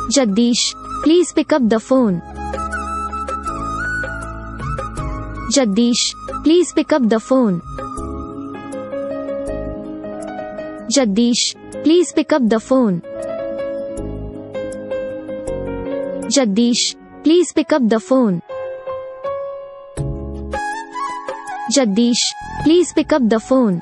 Jagdish, please pick up the phone. Jagdish, please pick up the phone. Jagdish, please pick up the phone. Jagdish, please pick up the phone. Jagdish, please pick up the phone.